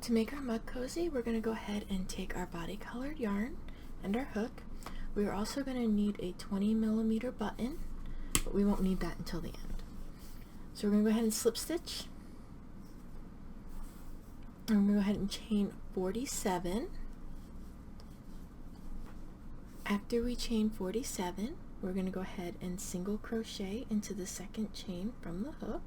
To make our mug cozy, we're going to go ahead and take our body colored yarn and our hook. We are also going to need a 20mm button, but we won't need that until the end. So we're going to go ahead and slip stitch. And we're going to go ahead and chain 47. After we chain 47, we're going to go ahead and single crochet into the second chain from the hook.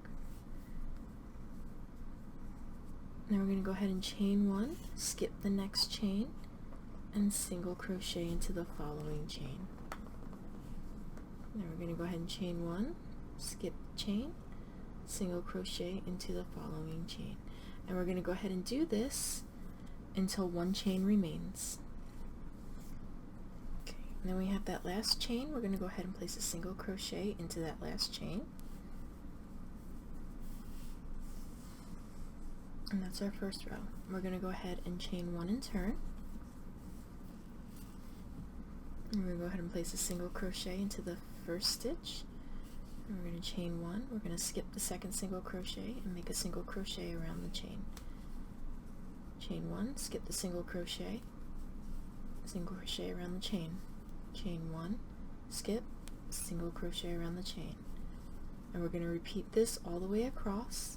Now we're going to go ahead and chain 1, skip the next chain, and single crochet into the following chain. Now we're going to go ahead and chain 1, skip the chain, single crochet into the following chain. And we're going to go ahead and do this until one chain remains. Okay, and then we have that last chain. We're going to go ahead and place a single crochet into that last chain. And that's our first row. We're going to go ahead and chain 1 and turn. And we're going to go ahead and place a single crochet into the first stitch. And we're going to chain 1. We're going to skip the second single crochet and make a single crochet around the chain. Chain 1, skip the single crochet around the chain. Chain 1, skip, single crochet around the chain. And we're going to repeat this all the way across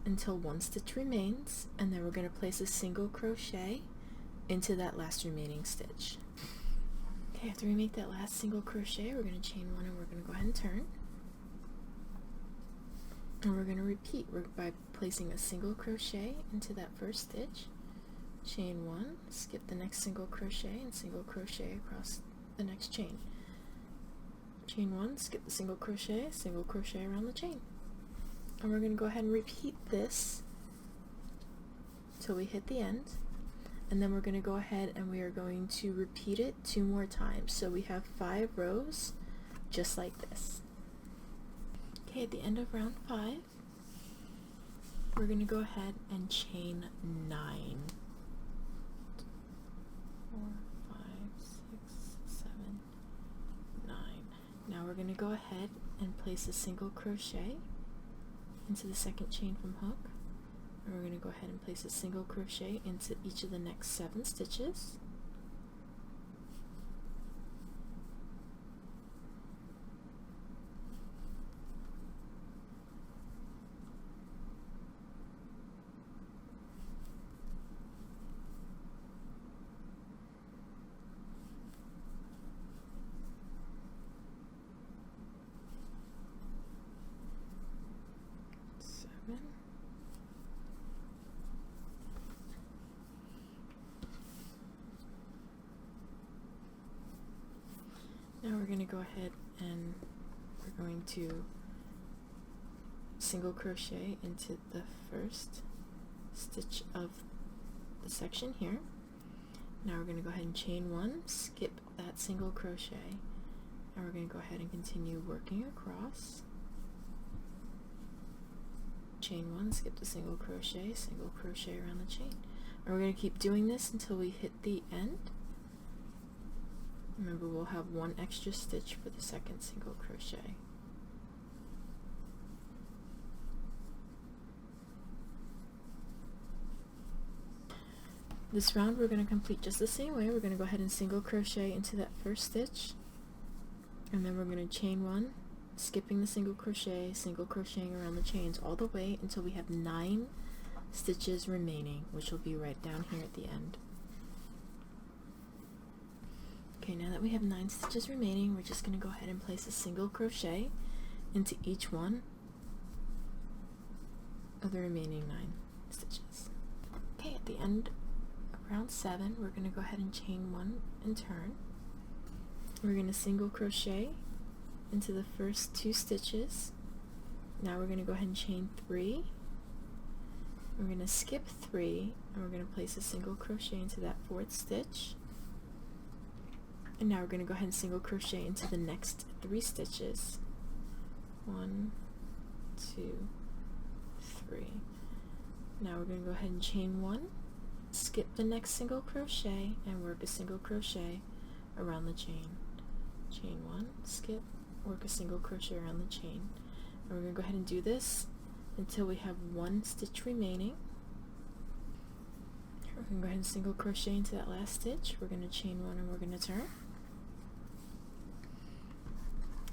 until one stitch remains, and then we're going to place a single crochet into that last remaining stitch. Okay, after we make that last single crochet, we're going to chain 1 and we're going to go ahead and turn. And we're going to repeat by placing a single crochet into that first stitch, chain 1, skip the next single crochet, and single crochet across the next chain. Chain 1, skip the single crochet around the chain. And we're going to go ahead and repeat this till we hit the end, and then we're going to go ahead and we are going to repeat it 2 more times. So we have 5 rows just like this. Okay, at the end of round 5, we're going to go ahead and chain 9. 4, 5, 6, 7, 9. Now we're going to go ahead and place a single crochet into the second chain from hook, and we're going to go ahead and place a single crochet into each of the next 7 stitches. Now we're going to go ahead and we're going to single crochet into the first stitch of the section here. Now we're going to go ahead and chain 1, skip that single crochet, and we're going to go ahead and continue working across. Chain 1, skip the single crochet around the chain. And we're going to keep doing this until we hit the end. Remember, we'll have 1 extra stitch for the second single crochet. This round we're going to complete just the same way. We're going to go ahead and single crochet into that first stitch, and then we're going to chain 1, skipping the single crocheting around the chains all the way until we have 9 stitches remaining, which will be right down here at the end. Okay, now that we have 9 stitches remaining, we're just going to go ahead and place a single crochet into each one of the remaining 9 stitches. Okay, at the end of round 7, we're going to go ahead and chain 1 and turn. We're going to single crochet into the first 2 stitches. Now we're going to go ahead and chain 3. We're going to skip 3, and we're going to place a single crochet into that 4th stitch. And now we're going to go ahead and single crochet into the next 3 stitches. 1, 2, 3. Now we're going to go ahead and chain 1, skip the next single crochet, and work a single crochet around the chain. Chain 1, skip, work a single crochet around the chain. And we're going to go ahead and do this until we have 1 stitch remaining. We're going to go ahead and single crochet into that last stitch. We're going to chain one and we're going to turn.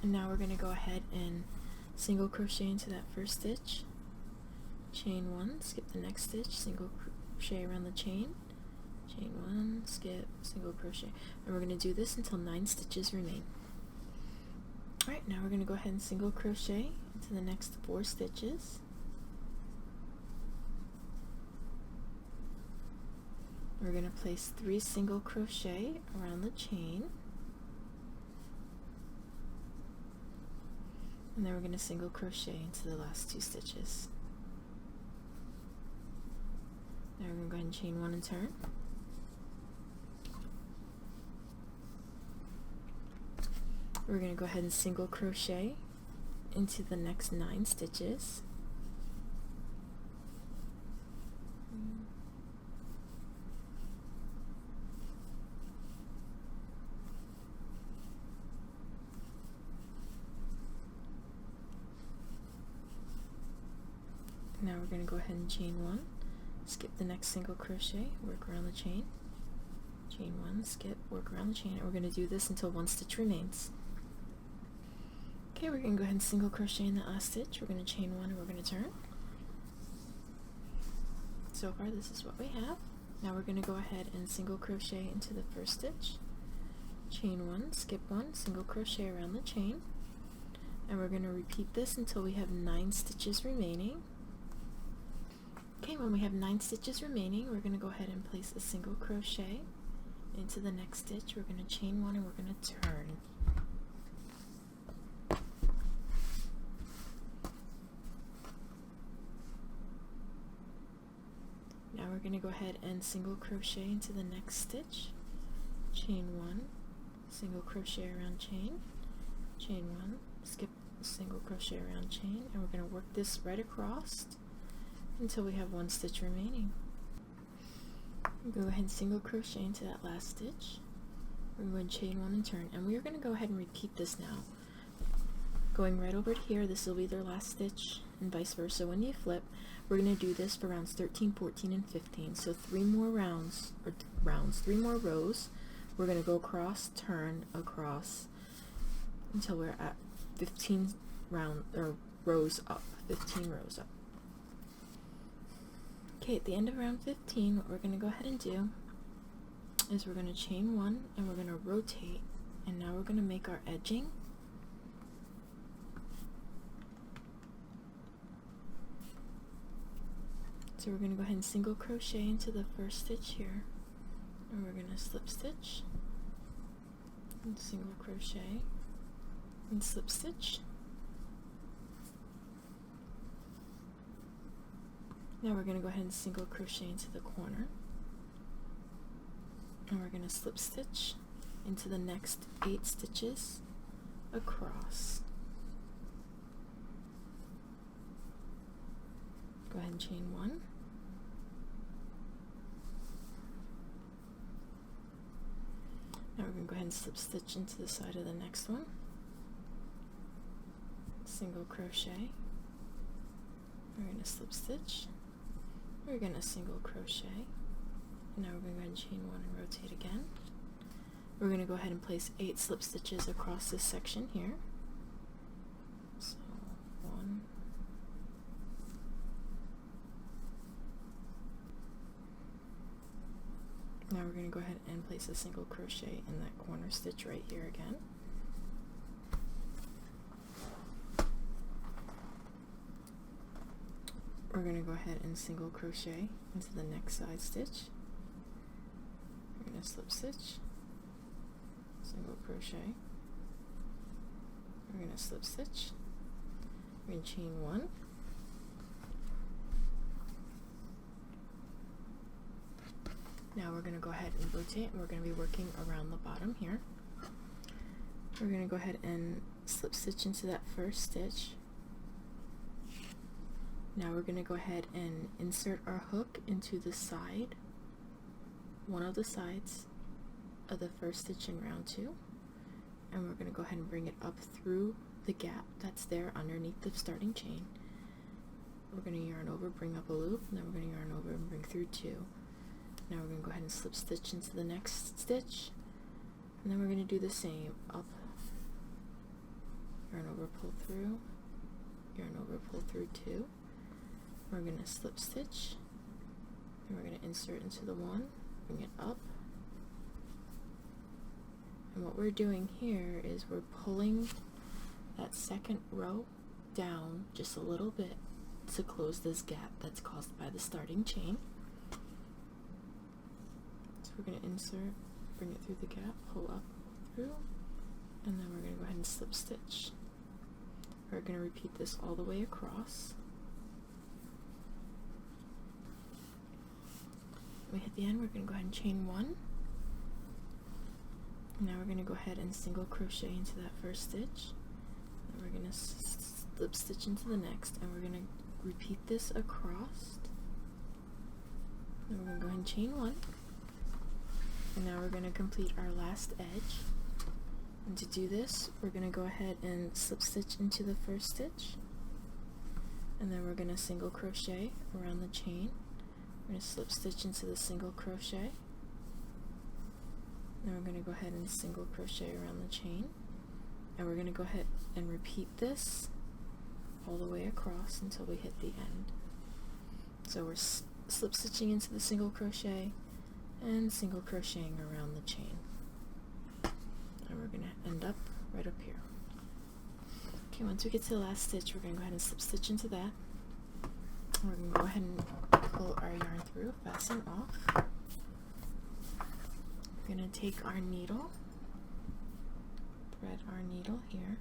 And now we're going to go ahead and single crochet into that first stitch, chain one, skip the next stitch, single crochet around the chain one, skip, single crochet, and we're going to do this until 9 stitches remain. Alright, now we're going to go ahead and single crochet into the next 4 stitches. We're going to place 3 single crochet around the chain, and then we're going to single crochet into the last 2 stitches. Now we're going to go ahead and chain one and turn. We're going to go ahead and single crochet into the next 9 stitches. Now we're going to go ahead and chain one, skip the next single crochet, work around the chain one, skip, work around the chain, and we're going to do this until 1 stitch remains. Okay, we're going to go ahead and single crochet in that last stitch. We're going to chain one and we're going to turn. So far this is what we have. Now we're going to go ahead and single crochet into the first stitch, chain one, skip one, single crochet around the chain, and we're going to repeat this until we have 9 stitches remaining. Okay, when we have 9 stitches remaining, we're going to go ahead and place a single crochet into the next stitch. We're going to chain one and we're going to turn. Now we're going to go ahead and single crochet into the next stitch, chain one, single crochet around chain one, skip, single crochet around chain, and we're going to work this right across until we have 1 stitch remaining. Go ahead and single crochet into that last stitch. We're going to chain one and turn, and we are going to go ahead and repeat this now. Going right over here, this will be their last stitch, and vice versa. When you flip, we're going to do this for rounds 13, 14, and 15. So 3 more rounds, 3 more rows. We're going to go across, turn, across, until we're at 15 rows up. 15 rows up. Okay, at the end of round 15, what we're going to go ahead and do is we're going to chain one and we're going to rotate, and now we're going to make our edging. So we're going to go ahead and single crochet into the first stitch here, and we're going to slip stitch and single crochet and slip stitch. Now we're going to go ahead and single crochet into the corner, and we're going to slip stitch into the next 8 stitches across. Go ahead and chain one. Now we're going to go ahead and slip stitch into the side of the next one, single crochet, we're going to slip stitch, we're going to single crochet, and now we're going to go ahead and chain one and rotate again. We're going to go ahead and place 8 slip stitches across this section here. So 1, now we're going to go ahead and place a single crochet in that corner stitch right here again. We're going to go ahead and single crochet into the next side stitch. We're going to slip stitch, single crochet, we're going to slip stitch, we're going to chain one, now we're going to go ahead and rotate, and we're going to be working around the bottom here. We're going to go ahead and slip stitch into that first stitch. Now we're going to go ahead and insert our hook into the side, one of the sides of the first stitch in round 2, and we're going to go ahead and bring it up through the gap that's there underneath the starting chain. We're going to yarn over, bring up a loop, and then we're going to yarn over and bring through 2. Now we're going to go ahead and slip stitch into the next stitch, and then we're going to do the same. Up, yarn over, pull through, yarn over, pull through 2. We're going to slip stitch, and we're going to insert into the 1, bring it up. And what we're doing here is we're pulling that second row down just a little bit to close this gap that's caused by the starting chain. So we're going to insert, bring it through the gap, pull up, pull through, and then we're going to go ahead and slip stitch. We're going to repeat this all the way across. When we hit the end, we're going to go ahead and chain 1. Now we're going to go ahead and single crochet into that first stitch. And we're going to slip stitch into the next, and we're going to repeat this across. Then we're going to go ahead and chain 1. And now we're going to complete our last edge. And to do this, we're going to go ahead and slip stitch into the first stitch. And then we're going to single crochet around the chain. We're going to slip stitch into the single crochet. Then we're going to go ahead and single crochet around the chain, and we're going to go ahead and repeat this all the way across until we hit the end. So we're slip stitching into the single crochet and single crocheting around the chain, and we're going to end up right up here. Okay, once we get to the last stitch, we're going to go ahead and slip stitch into that. We're going to go ahead and pull our yarn through, fasten off. We're going to take our needle, thread our needle here,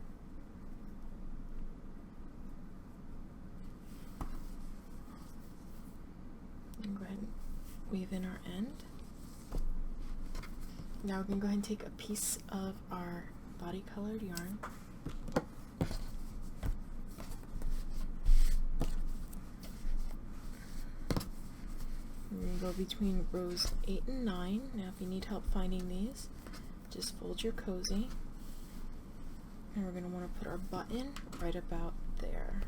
and go ahead and weave in our end. Now we're going to go ahead and take a piece of our body colored yarn, we're going to go between rows 8 and 9. Now if you need help finding these, just fold your cozy, and we're going to want to put our button right about there.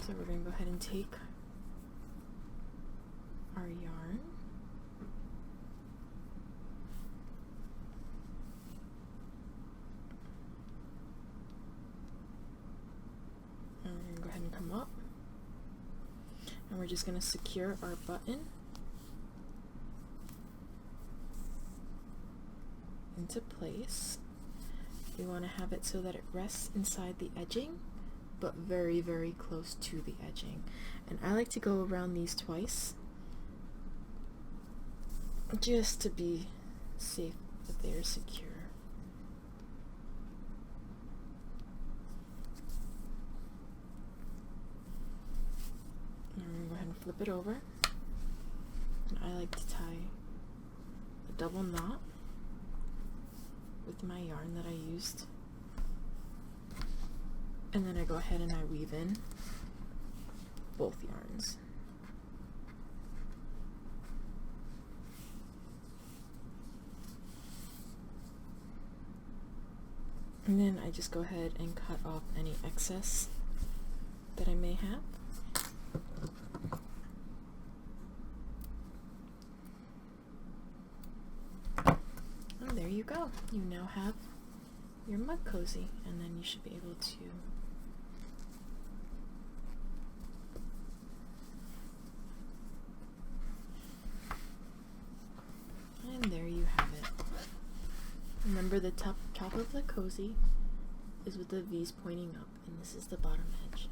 So we're going to go ahead and take our yarn, and we're going to go ahead and come up. And we're just going to secure our button into place. We want to have it so that it rests inside the edging, but very, very close to the edging. And I like to go around these twice, just to be safe that they are secure. And I'm going to go ahead and flip it over. And I like to tie a double knot with my yarn that I used. And then I go ahead and I weave in both yarns. And then I just go ahead and cut off any excess that I may have. And there you go. You now have your mug cozy, and then you should be able to and there you have it. Remember, the top of the cozy is with the V's pointing up, and this is the bottom edge.